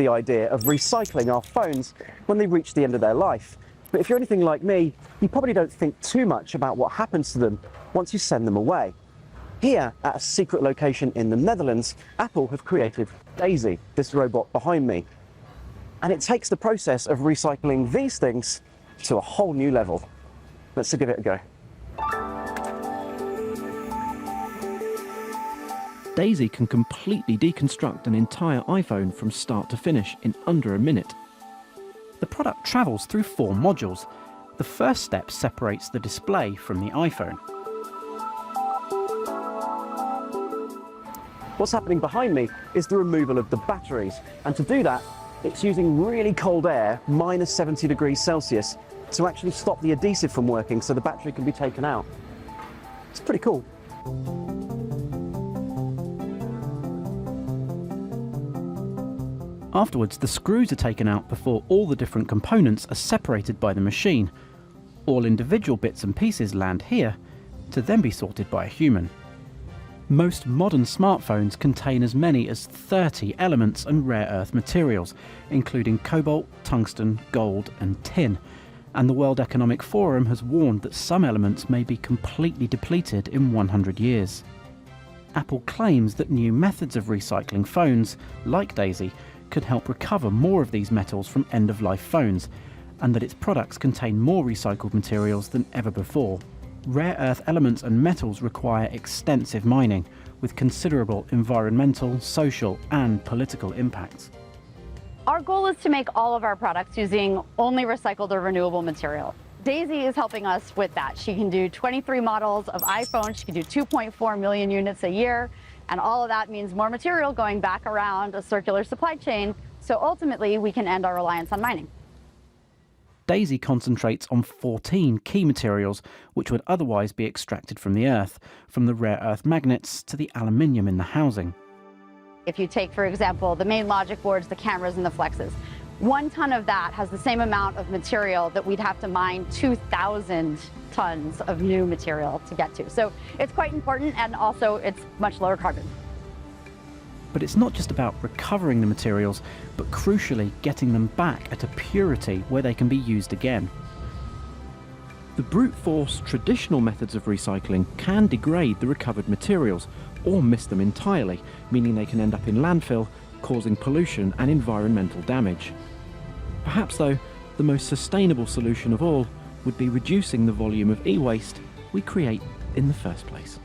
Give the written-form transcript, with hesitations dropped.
the idea of recycling our phones when they reach the end of their life. But if you're anything like me, you probably don't think too much about what happens to them once you send them away. Here, at a secret location in the Netherlands, Apple have created Daisy, this robot behind me. And it takes the process of recycling these things to a whole new level. Let's give it a go. Daisy can completely deconstruct an entire iPhone from start to finish in under a minute. The product travels through 4 modules. The first step separates the display from the iPhone. What's happening behind me is the removal of the batteries, and to do that, it's using really cold air, minus 70 degrees Celsius, to actually stop the adhesive from working so the battery can be taken out. It's pretty cool. Afterwards, the screws are taken out before all the different components are separated by the machine. All individual bits and pieces land here, to then be sorted by a human. Most modern smartphones contain as many as 30 elements and rare earth materials, including cobalt, tungsten, gold and tin. And the World Economic Forum has warned that some elements may be completely depleted in 100 years. Apple claims that new methods of recycling phones, like Daisy, could help recover more of these metals from end-of-life phones, and that its products contain more recycled materials than ever before. Rare earth elements and metals require extensive mining, with considerable environmental, social and political impacts. Our goal is to make all of our products using only recycled or renewable material. Daisy is helping us with that. She can do 23 models of iPhone, she can do 2.4 million units a year, and all of that means more material going back around a circular supply chain, so ultimately we can end our reliance on mining. Daisy concentrates on 14 key materials which would otherwise be extracted from the earth, from the rare earth magnets to the aluminium in the housing. If you take, for example, the main logic boards, the cameras and the flexes, 1 ton of that has the same amount of material that we'd have to mine 2,000 tons of new material to get to. So it's quite important, and also it's much lower carbon. But it's not just about recovering the materials, but crucially getting them back at a purity where they can be used again. The brute force traditional methods of recycling can degrade the recovered materials or miss them entirely, meaning they can end up in landfill, causing pollution and environmental damage. Perhaps though, the most sustainable solution of all would be reducing the volume of e-waste we create in the first place.